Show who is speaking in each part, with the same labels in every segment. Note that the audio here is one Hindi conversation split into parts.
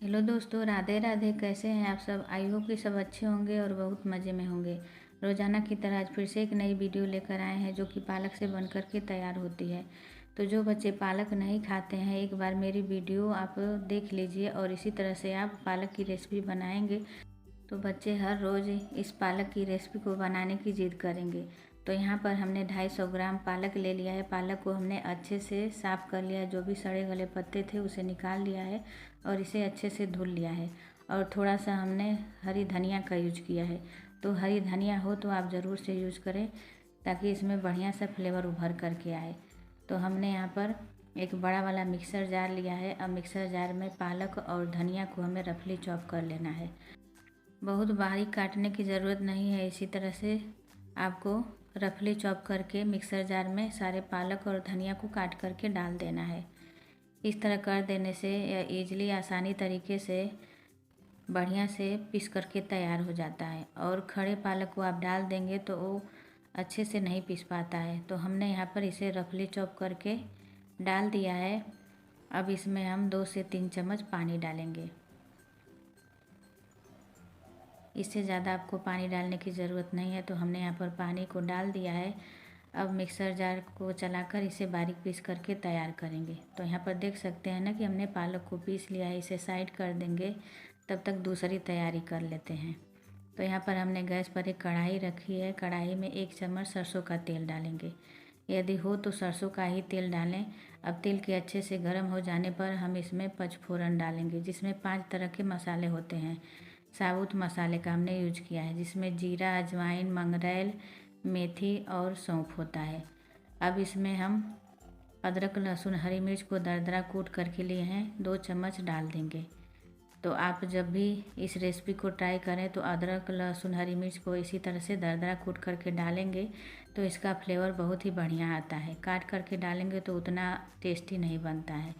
Speaker 1: हेलो दोस्तों, राधे राधे। कैसे हैं आप सब? आई होप कि सब अच्छे होंगे और बहुत मज़े में होंगे। रोज़ाना की तरह आज फिर से एक नई वीडियो लेकर आए हैं जो कि पालक से बनकर के तैयार होती है। तो जो बच्चे पालक नहीं खाते हैं, एक बार मेरी वीडियो आप देख लीजिए और इसी तरह से आप पालक की रेसिपी बनाएंगे तो बच्चे हर रोज़ इस पालक की रेसिपी को बनाने की ज़िद करेंगे। तो यहाँ पर हमने 250 ग्राम पालक ले लिया है। पालक को हमने अच्छे से साफ़ कर लिया है, जो भी सड़े गले पत्ते थे उसे निकाल लिया है और इसे अच्छे से धुल लिया है। और थोड़ा सा हमने हरी धनिया का यूज किया है। तो हरी धनिया हो तो आप ज़रूर से यूज करें ताकि इसमें बढ़िया सा फ्लेवर उभर करके आए। तो हमने यहाँ पर एक बड़ा वाला मिक्सर जार लिया है। अब मिक्सर जार में पालक और धनिया को हमें रफली चॉप कर लेना है। बहुत बारीक काटने की ज़रूरत नहीं है। इसी तरह से आपको रफली चॉप करके मिक्सर जार में सारे पालक और धनिया को काट करके डाल देना है। इस तरह कर देने से यह ईजिली आसानी तरीके से बढ़िया से पीस करके तैयार हो जाता है। और खड़े पालक को आप डाल देंगे तो वो अच्छे से नहीं पीस पाता है। तो हमने यहाँ पर इसे रफली चॉप करके डाल दिया है। अब इसमें हम 2 से 3 चम्मच पानी डालेंगे। इससे ज़्यादा आपको पानी डालने की ज़रूरत नहीं है। तो हमने यहाँ पर पानी को डाल दिया है। अब मिक्सर जार को चलाकर इसे बारीक पीस करके तैयार करेंगे। तो यहाँ पर देख सकते हैं ना कि हमने पालक को पीस लिया है। इसे साइड कर देंगे, तब तक दूसरी तैयारी कर लेते हैं। तो यहाँ पर हमने गैस पर एक कढ़ाई रखी है। कढ़ाई में 1 चम्मच सरसों का तेल डालेंगे। यदि हो तो सरसों का ही तेल डालें। अब तेल के अच्छे से गर्म हो जाने पर हम इसमें पचफोरन डालेंगे, जिसमें 5 तरह के मसाले होते हैं। साबुत मसाले का हमने यूज किया है, जिसमें जीरा, अजवाइन, मंगरेल, मेथी और सौंफ होता है। अब इसमें हम अदरक, लहसुन, हरी मिर्च को दरदरा कूट करके लिए हैं, 2 चम्मच डाल देंगे। तो आप जब भी इस रेसिपी को ट्राई करें तो अदरक, लहसुन, हरी मिर्च को इसी तरह से दरदरा कूट करके डालेंगे तो इसका फ्लेवर बहुत ही बढ़िया आता है। काट करके डालेंगे तो उतना टेस्टी नहीं बनता है।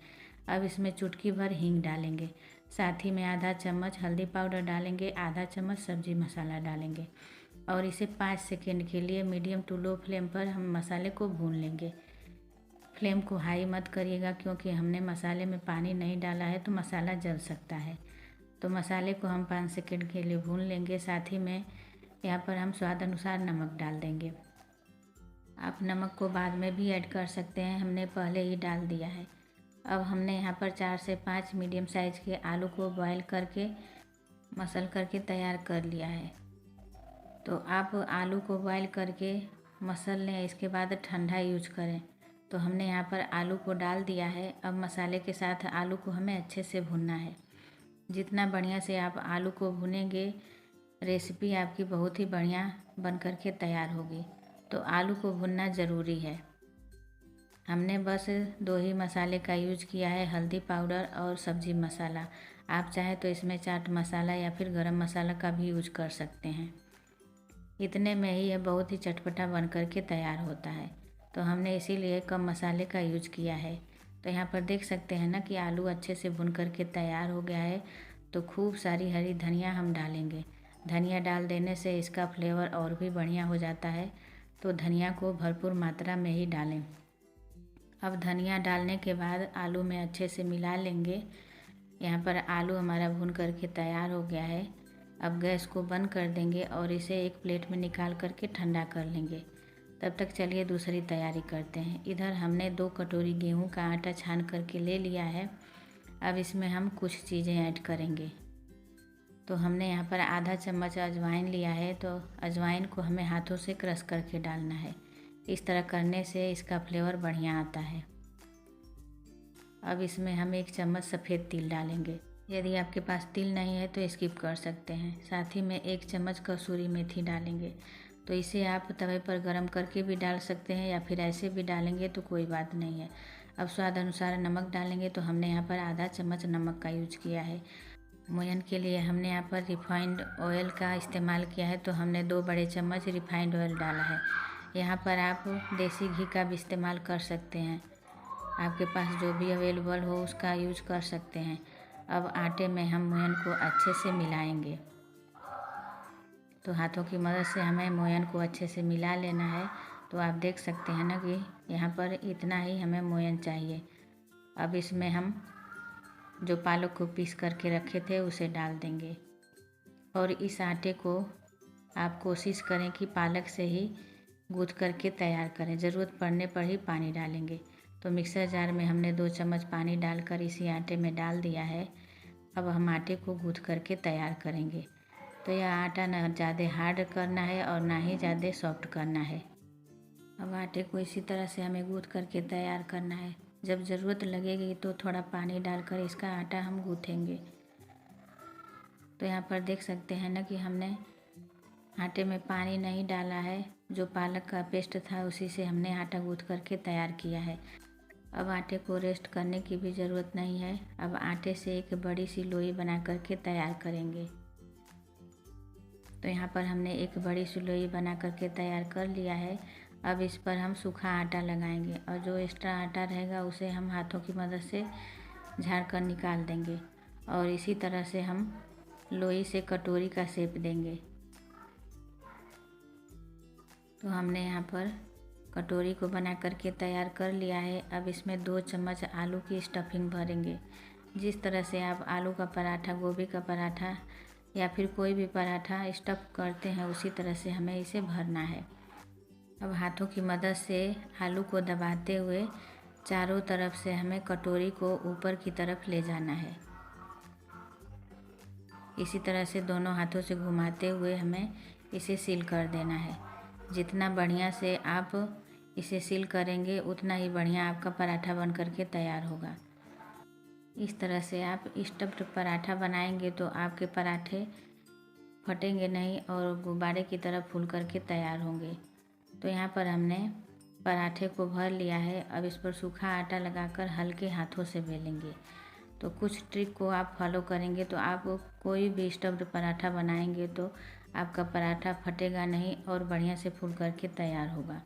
Speaker 1: अब इसमें चुटकी भर हींग डालेंगे। साथ ही में आधा चम्मच हल्दी पाउडर डालेंगे, आधा चम्मच सब्जी मसाला डालेंगे और इसे 5 सेकेंड के लिए मीडियम टू लो फ्लेम पर हम मसाले को भून लेंगे। फ्लेम को हाई मत करिएगा, क्योंकि हमने मसाले में पानी नहीं डाला है तो मसाला जल सकता है। तो मसाले को हम 5 सेकेंड के लिए भून लेंगे। साथ ही में यहाँ पर हम स्वाद अनुसार नमक डाल देंगे। आप नमक को बाद में भी ऐड कर सकते हैं, हमने पहले ही डाल दिया है। अब हमने यहाँ पर 4 से 5 मीडियम साइज़ के आलू को बॉयल करके मसल करके तैयार कर लिया है। तो आप आलू को बॉयल करके मसल लें, इसके बाद ठंडा यूज करें। तो हमने यहाँ पर आलू को डाल दिया है। अब मसाले के साथ आलू को हमें अच्छे से भूनना है। जितना बढ़िया से आप आलू को भुनेंगे, रेसिपी आपकी बहुत ही बढ़िया बन कर के तैयार होगी। तो आलू को भुनना ज़रूरी है। हमने बस 2 ही मसाले का यूज किया है, हल्दी पाउडर और सब्जी मसाला। आप चाहे तो इसमें चाट मसाला या फिर गरम मसाला का भी यूज कर सकते हैं। इतने में ही यह बहुत ही चटपटा बन कर के तैयार होता है। तो हमने इसीलिए कम मसाले का यूज किया है। तो यहाँ पर देख सकते हैं ना कि आलू अच्छे से भुन कर के तैयार हो गया है। तो खूब सारी हरी धनिया हम डालेंगे। धनिया डाल देने से इसका फ्लेवर और भी बढ़िया हो जाता है। तो धनिया को भरपूर मात्रा में ही डालें। अब धनिया डालने के बाद आलू में अच्छे से मिला लेंगे। यहाँ पर आलू हमारा भून करके तैयार हो गया है। अब गैस को बंद कर देंगे और इसे एक प्लेट में निकाल करके ठंडा कर लेंगे। तब तक चलिए दूसरी तैयारी करते हैं। इधर हमने 2 कटोरी गेहूं का आटा छान करके ले लिया है। अब इसमें हम कुछ चीज़ें ऐड करेंगे। तो हमने यहाँ पर आधा चम्मच अजवाइन लिया है। तो अजवाइन को हमें हाथों से क्रश करके डालना है। इस तरह करने से इसका फ्लेवर बढ़िया आता है। अब इसमें हम 1 चम्मच सफ़ेद तिल डालेंगे। यदि आपके पास तिल नहीं है तो स्किप कर सकते हैं। साथ ही में 1 चम्मच कसूरी मेथी डालेंगे। तो इसे आप तवे पर गरम करके भी डाल सकते हैं या फिर ऐसे भी डालेंगे तो कोई बात नहीं है। अब स्वाद अनुसार नमक डालेंगे। तो हमने यहाँ पर आधा चम्मच नमक का यूज किया है। मोयन के लिए हमने यहाँ पर रिफाइंड ऑयल का इस्तेमाल किया है। तो हमने 2 बड़े चम्मच रिफाइंड ऑयल डाला है। यहाँ पर आप देसी घी का भी इस्तेमाल कर सकते हैं। आपके पास जो भी अवेलेबल हो उसका यूज कर सकते हैं। अब आटे में हम मोयन को अच्छे से मिलाएंगे। तो हाथों की मदद से हमें मोयन को अच्छे से मिला लेना है। तो आप देख सकते हैं ना कि यहाँ पर इतना ही हमें मोयन चाहिए। अब इसमें हम जो पालक को पीस करके रखे थे उसे डाल देंगे। और इस आटे को आप कोशिश करें कि पालक से ही गूँथ करके तैयार करें, ज़रूरत पड़ने पर ही पानी डालेंगे। तो मिक्सर जार में हमने 2 चम्मच पानी डालकर इसी आटे में डाल दिया है। अब हम आटे को गूँथ करके तैयार करेंगे। तो यह आटा ना ज़्यादा हार्ड करना है और ना ही ज़्यादा सॉफ्ट करना है। अब आटे को इसी तरह से हमें गूँथ करके तैयार करना है। जब ज़रूरत लगेगी तो थोड़ा पानी डालकर इसका आटा हम गूँथेंगे। तो यहाँ पर देख सकते हैं ना कि हमने आटे में पानी नहीं डाला है, जो पालक का पेस्ट था उसी से हमने आटा गूँथ करके तैयार किया है। अब आटे को रेस्ट करने की भी ज़रूरत नहीं है। अब आटे से एक बड़ी सी लोई बना करके तैयार करेंगे। तो यहाँ पर हमने एक बड़ी सी लोई बना करके तैयार कर लिया है। अब इस पर हम सूखा आटा लगाएंगे और जो एक्स्ट्रा आटा रहेगा उसे हम हाथों की मदद से झाड़ कर निकाल देंगे और इसी तरह से हम लोई से कटोरी का शेप देंगे। तो हमने यहाँ पर कटोरी को बना करके तैयार कर लिया है। अब इसमें 2 चम्मच आलू की स्टफिंग भरेंगे। जिस तरह से आप आलू का पराठा, गोभी का पराठा या फिर कोई भी पराठा स्टफ़ करते हैं उसी तरह से हमें इसे भरना है। अब हाथों की मदद से आलू को दबाते हुए चारों तरफ से हमें कटोरी को ऊपर की तरफ ले जाना है। इसी तरह से दोनों हाथों से घुमाते हुए हमें इसे सील कर देना है। जितना बढ़िया से आप इसे सील करेंगे उतना ही बढ़िया आपका पराठा बन करके तैयार होगा। इस तरह से आप स्टफ्ड पराठा बनाएंगे तो आपके पराठे फटेंगे नहीं और गुब्बारे की तरह फूल करके तैयार होंगे। तो यहाँ पर हमने पराठे को भर लिया है। अब इस पर सूखा आटा लगाकर हल्के हाथों से बेलेंगे। तो कुछ ट्रिक को आप फॉलो करेंगे तो आप कोई भी स्टफ्ड पराठा बनाएंगे तो आपका पराठा फटेगा नहीं और बढ़िया से फूल करके तैयार होगा।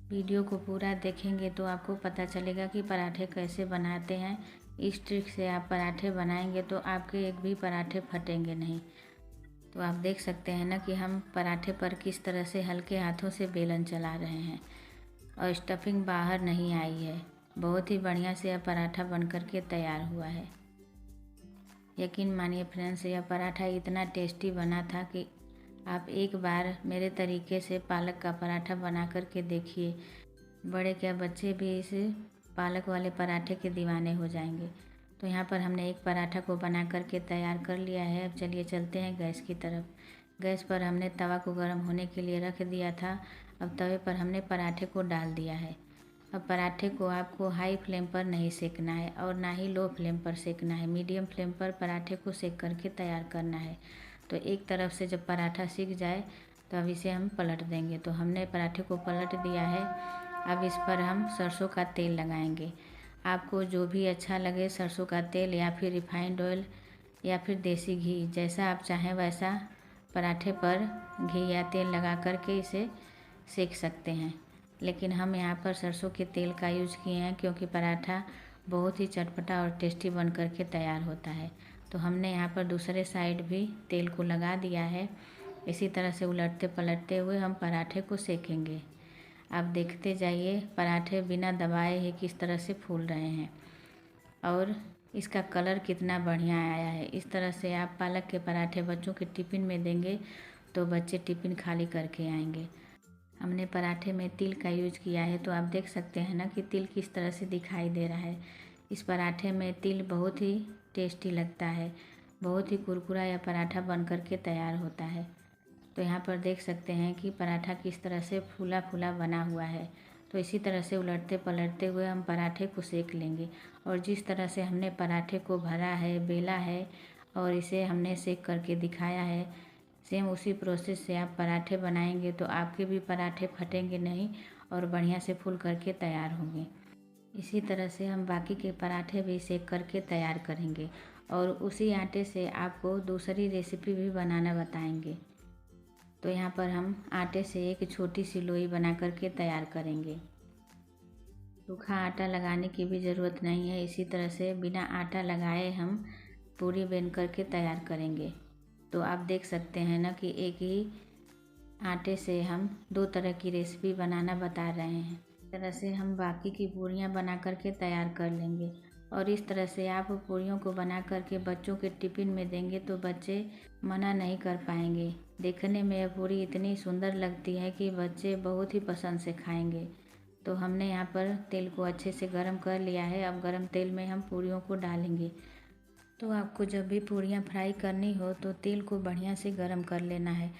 Speaker 1: वीडियो को पूरा देखेंगे तो आपको पता चलेगा कि पराठे कैसे बनाते हैं। इस ट्रिक से आप पराठे बनाएंगे तो आपके एक भी पराठे फटेंगे नहीं। तो आप देख सकते हैं ना कि हम पराठे पर किस तरह से हल्के हाथों से बेलन चला रहे हैं और स्टफिंग बाहर नहीं आई है। बहुत ही बढ़िया से यह पराठा बन करके तैयार हुआ है। यकीन मानिए फ्रेंड्स, यह पराठा इतना टेस्टी बना था कि आप एक बार मेरे तरीके से पालक का पराठा बना करके देखिए। बड़े क्या बच्चे भी इस पालक वाले पराठे के दीवाने हो जाएंगे। तो यहाँ पर हमने एक पराठा को बना करके तैयार कर लिया है। अब चलिए चलते हैं गैस की तरफ। गैस पर हमने तवा को गर्म होने के लिए रख दिया था। अब तवे पर हमने पराठे को डाल दिया है। अब पराठे को आपको हाई फ्लेम पर नहीं सेकना है और ना ही लो फ्लेम पर सेकना है। मीडियम फ्लेम पर पराठे को सेक करके तैयार करना है। तो एक तरफ से जब पराठा सिक जाए तो अब इसे हम पलट देंगे। तो हमने पराठे को पलट दिया है। अब इस पर हम सरसों का तेल लगाएंगे। आपको जो भी अच्छा लगे, सरसों का तेल या फिर रिफाइंड ऑयल या फिर देसी घी, जैसा आप चाहें वैसा पराठे पर घी या तेल लगा करके इसे सेक सकते हैं। लेकिन हम यहाँ पर सरसों के तेल का यूज़ किए हैं क्योंकि पराठा बहुत ही चटपटा और टेस्टी बन करके तैयार होता है। तो हमने यहाँ पर दूसरे साइड भी तेल को लगा दिया है। इसी तरह से उलटते पलटते हुए हम पराठे को सेकेंगे। आप देखते जाइए पराठे बिना दबाए ही किस तरह से फूल रहे हैं और इसका कलर कितना बढ़िया आया है। इस तरह से आप पालक के पराठे बच्चों के टिफ़िन में देंगे तो बच्चे टिफ़िन खाली करके आएंगे। हमने पराठे में तिल का यूज किया है तो आप देख सकते हैं ना कि तिल किस तरह से दिखाई दे रहा है। इस पराठे में तिल बहुत ही टेस्टी लगता है। बहुत ही कुरकुरा यह पराठा बन करके तैयार होता है। तो यहाँ पर देख सकते हैं कि पराठा किस तरह से फूला फूला बना हुआ है। तो इसी तरह से उलटते पलटते हुए हम पराठे को सेक लेंगे और जिस तरह से हमने पराठे को भरा है, बेला है और इसे हमने सेक करके दिखाया है, सेम उसी प्रोसेस से आप पराठे बनाएंगे तो आपके भी पराठे फटेंगे नहीं और बढ़िया से फूल करके तैयार होंगे। इसी तरह से हम बाकी के पराठे भी सेक करके तैयार करेंगे और उसी आटे से आपको दूसरी रेसिपी भी बनाना बताएंगे। तो यहाँ पर हम आटे से एक छोटी सी लोई बना करके तैयार करेंगे। सूखा आटा लगाने की भी ज़रूरत नहीं है। इसी तरह से बिना आटा लगाए हम पूरी बेन करके तैयार करेंगे। तो आप देख सकते हैं ना कि एक ही आटे से हम 2 तरह की रेसिपी बनाना बता रहे हैं। इस तरह से हम बाकी की पूरियाँ बना करके तैयार कर लेंगे और इस तरह से आप पूरियों को बना करके बच्चों के टिफ़िन में देंगे तो बच्चे मना नहीं कर पाएंगे। देखने में यह पूरी इतनी सुंदर लगती है कि बच्चे बहुत ही पसंद से खाएंगे। तो हमने यहाँ पर तेल को अच्छे से गर्म कर लिया है। अब गर्म तेल में हम पूरियों को डालेंगे। तो आपको जब भी पूरियाँ फ्राई करनी हो तो तेल को बढ़िया से गर्म कर लेना है।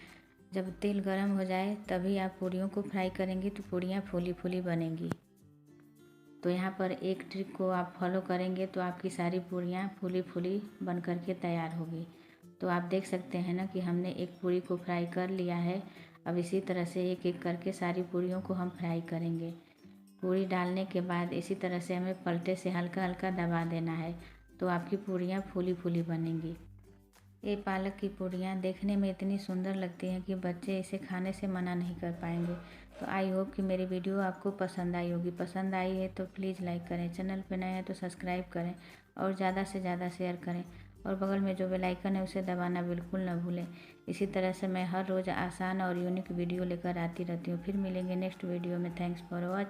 Speaker 1: जब तेल गर्म हो जाए तभी आप पूरियों को फ्राई करेंगे तो पूरियाँ फूली फूली बनेंगी। तो यहाँ पर एक ट्रिक को आप फॉलो करेंगे तो आपकी सारी पूरियाँ फूली फूली बन कर के तैयार होगी। तो आप देख सकते हैं ना कि हमने एक पूरी को फ्राई कर लिया है। अब इसी तरह से एक एक करके सारी पूरियों को हम फ्राई करेंगे। पूरी डालने के बाद इसी तरह से हमें पलटे से हल्का हल्का दबा देना है तो आपकी पूरियाँ फूली फूली बनेंगी। ये पालक की पूरियाँ देखने में इतनी सुंदर लगती हैं कि बच्चे इसे खाने से मना नहीं कर पाएंगे। तो आई होप कि मेरी वीडियो आपको पसंद आई होगी। पसंद आई है तो प्लीज़ लाइक करें, चैनल पे नए हैं तो सब्सक्राइब करें और ज़्यादा से ज़्यादा शेयर करें और बगल में जो बेल आइकन है उसे दबाना बिल्कुल ना भूलें। इसी तरह से मैं हर रोज़ आसान और यूनिक वीडियो लेकर आती रहती हूँ। फिर मिलेंगे नेक्स्ट वीडियो में। Thanks for watching.